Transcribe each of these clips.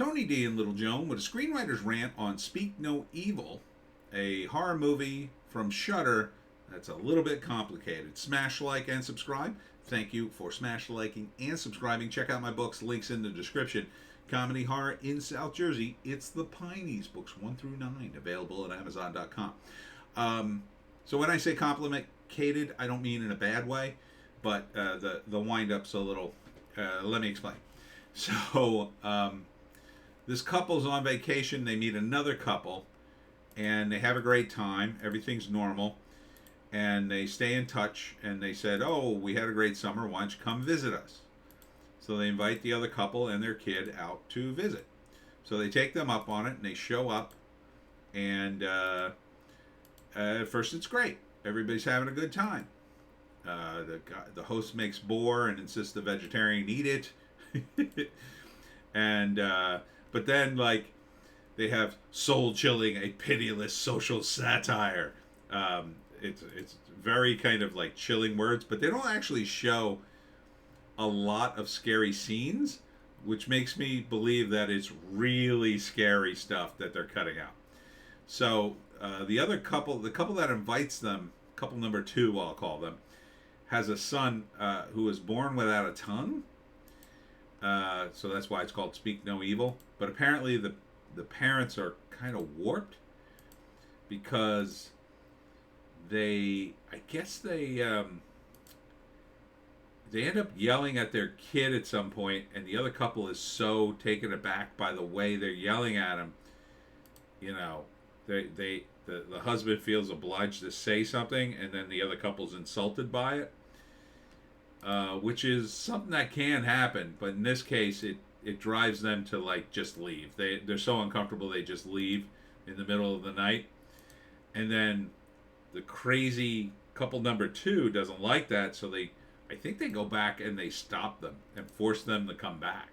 Tony D and Little Joan with a screenwriter's rant on Speak No Evil, a horror movie from Shudder that's a little bit complicated. Smash like and subscribe. Thank you for smash liking and subscribing. Check out my books, links in the description. Comedy Horror in South Jersey. It's the Pineys, books 1 through 9, available at Amazon.com. So when I say complicated, I don't mean in a bad way, but the wind-up's a little... let me explain. So this couple's on vacation. They meet another couple, and they have a great time. Everything's normal. And they stay in touch, and they said, oh, we had a great summer. Why don't you come visit us? So they invite the other couple and their kid out to visit. So they take them up on it, and they show up. And at first it's great. Everybody's having a good time. The host makes boar and insists the vegetarian eat it. And but then, like, they have soul-chilling, a pitiless social satire. It's very kind of like chilling words, but they don't actually show a lot of scary scenes, which makes me believe that it's really scary stuff that they're cutting out. So the other couple, the couple that invites them, couple number 2, I'll call them, has a son who was born without a tongue. So that's why it's called Speak No Evil. But apparently the parents are kind of warped because they end up yelling at their kid at some point, and the other couple is so taken aback by the way they're yelling at him. You know, the husband feels obliged to say something, and then the other couple's insulted by it, which is something that can happen. But in this case, it drives them to, like, just leave. They're so uncomfortable they just leave in the middle of the night, and then the crazy couple number 2 doesn't like that, so I think they go back and they stop them and force them to come back.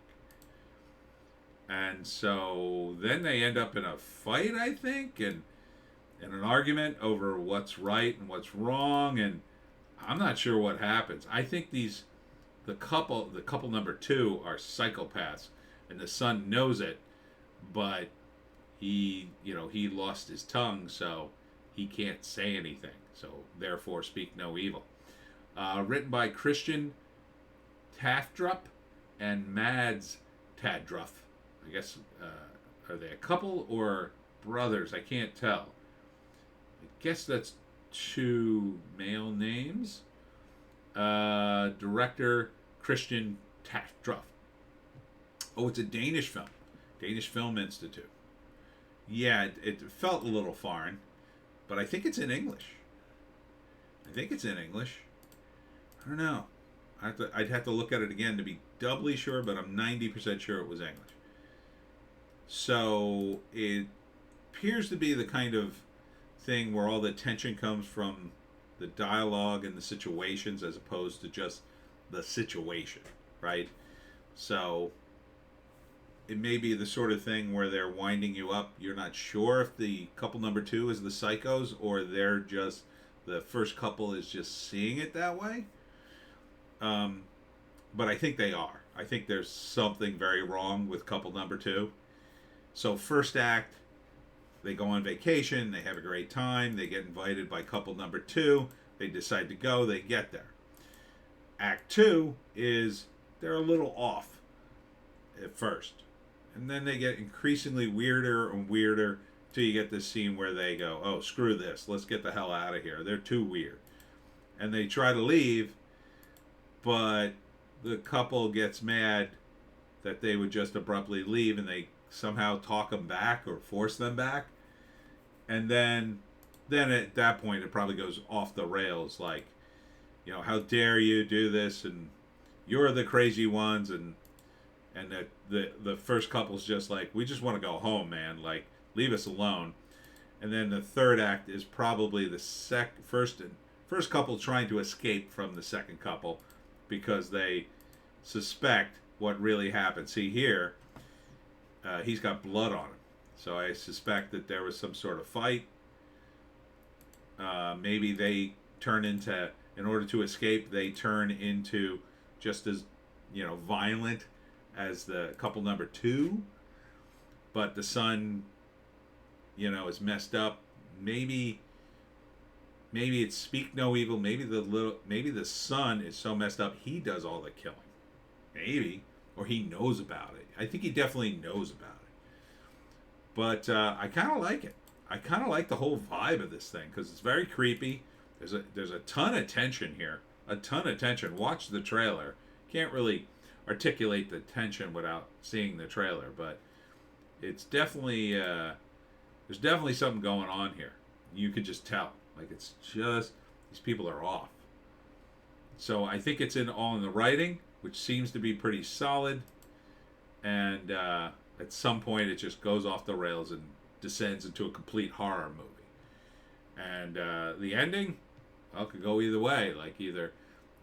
And so then they end up in a fight, I think, and in an argument over what's right and what's wrong, and I'm not sure what happens. I think the couple number 2 are psychopaths, and the son knows it, but he lost his tongue, so he can't say anything. So therefore, speak no evil. Written by Christian Taftrup and Mads Tadruff. I guess, are they a couple or brothers? I can't tell. I guess that's 2 male names. Director Christian Taftruff. Oh, it's a Danish film. Danish Film Institute. Yeah, it felt a little foreign, but I think it's in English. I don't know. I'd have to look at it again to be doubly sure, but I'm 90% sure it was English. So it appears to be the kind of thing where all the tension comes from the dialogue and the situations as opposed to just the situation, right? So it may be the sort of thing where they're winding you up. You're not sure if the couple number 2 is the psychos or they're just, the first couple is just seeing it that way. But I think they are. I think there's something very wrong with couple number 2. So first act, they go on vacation, they have a great time, they get invited by couple number 2, they decide to go, they get there. Act 2 is they're a little off at first. And then they get increasingly weirder and weirder till you get this scene where they go, oh, screw this, let's get the hell out of here. They're too weird. And they try to leave, but the couple gets mad that they would just abruptly leave, and they somehow talk them back or force them back. And then at that point it probably goes off the rails, like, you know, how dare you do this, and you're the crazy ones, and that the first couple's just like, we just want to go home, man, like, leave us alone. And then the third act is probably the first couple trying to escape from the second couple because they suspect what really happened. See here, he's got blood on him, so I suspect that there was some sort of fight. Maybe they turn into, in order to escape, they turn into just as, violent as the couple number 2. but the son, is messed up. Maybe it's speak no evil. Maybe the son is so messed up he does all the killing. Maybe, or he knows about it. I think he definitely knows about it. But I kind of like it. I kind of like the whole vibe of this thing because it's very creepy. There's a ton of tension here. A ton of tension. Watch the trailer. Can't really articulate the tension without seeing the trailer, but it's definitely there's definitely something going on here. You could just tell. Like, it's just these people are off. So I think it's all in the writing, which seems to be pretty solid, and at some point it just goes off the rails and descends into a complete horror movie. And the ending, well, could go either way. Like, either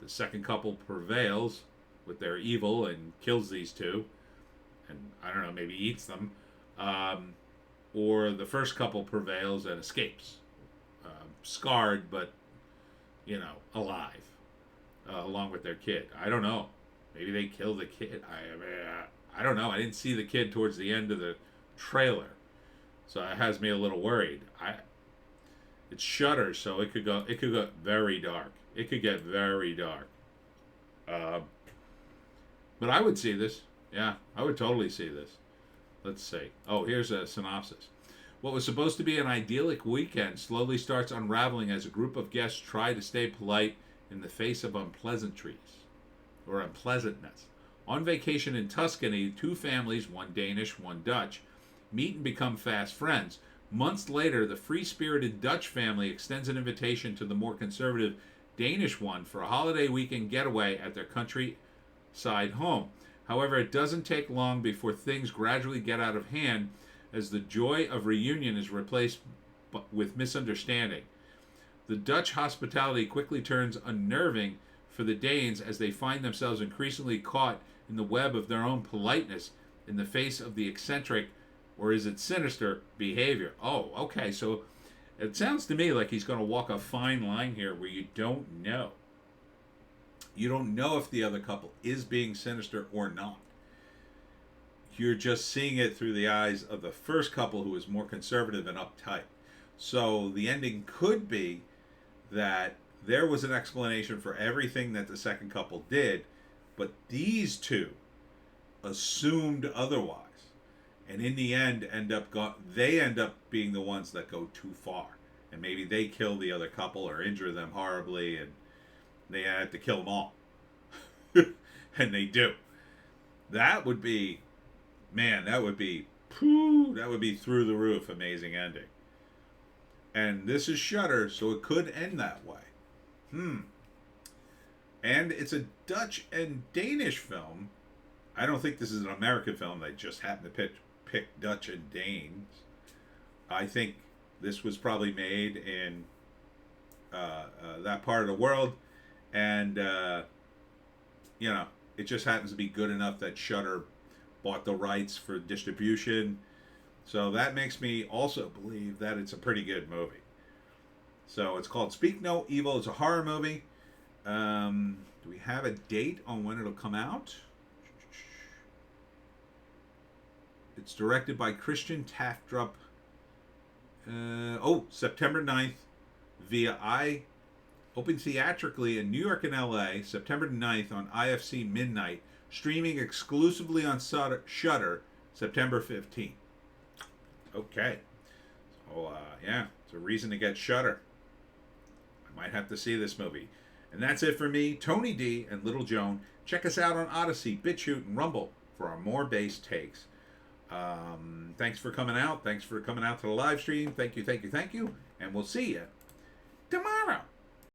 the second couple prevails with their evil and kills these two, and I don't know, maybe eats them, or the first couple prevails and escapes, scarred but alive, along with their kid. I don't know. Maybe they kill the kid. I don't know. I didn't see the kid towards the end of the trailer, so it has me a little worried. It's Shudder, so it could go very dark. It could get very dark. But I would see this. Yeah, I would totally see this. Let's see. Oh, here's a synopsis. What was supposed to be an idyllic weekend slowly starts unraveling as a group of guests try to stay polite in the face of unpleasantness. On vacation in Tuscany, two families, one Danish, one Dutch, meet and become fast friends. Months later, the free-spirited Dutch family extends an invitation to the more conservative Danish one for a holiday weekend getaway at their countryside home. However, it doesn't take long before things gradually get out of hand as the joy of reunion is replaced with misunderstanding. The Dutch hospitality quickly turns unnerving for the Danes as they find themselves increasingly caught in the web of their own politeness in the face of the eccentric, or is it sinister, behavior. Oh, okay, so it sounds to me like he's going to walk a fine line here where you don't know. You don't know if the other couple is being sinister or not. You're just seeing it through the eyes of the first couple, who is more conservative and uptight. So the ending could be that there was an explanation for everything that the second couple did, but these two assumed otherwise, and in the end they end up being the ones that go too far, and maybe they kill the other couple or injure them horribly, and they had to kill them all. And they do. That would be through the roof amazing ending. And this is Shudder, so it could end that way. And it's a Dutch and Danish film. I don't think this is an American film. They just happened to pick Dutch and Danes. I think this was probably made in that part of the world, and it just happens to be good enough that Shudder bought the rights for distribution. So that makes me also believe that it's a pretty good movie. So it's called Speak No Evil. It's a horror movie. Do we have a date on when it'll come out? It's directed by Christian Taftrup. September 9th opened theatrically in New York and LA, September 9th on IFC Midnight, streaming exclusively on Shudder, September 15th. Okay. So, it's a reason to get Shudder. I might have to see this movie. And that's it for me, Tony D and Little Joan. Check us out on Odysee, Bitchute, and Rumble for our more bass takes. Thanks for coming out. Thanks for coming out to the live stream. Thank you. And we'll see you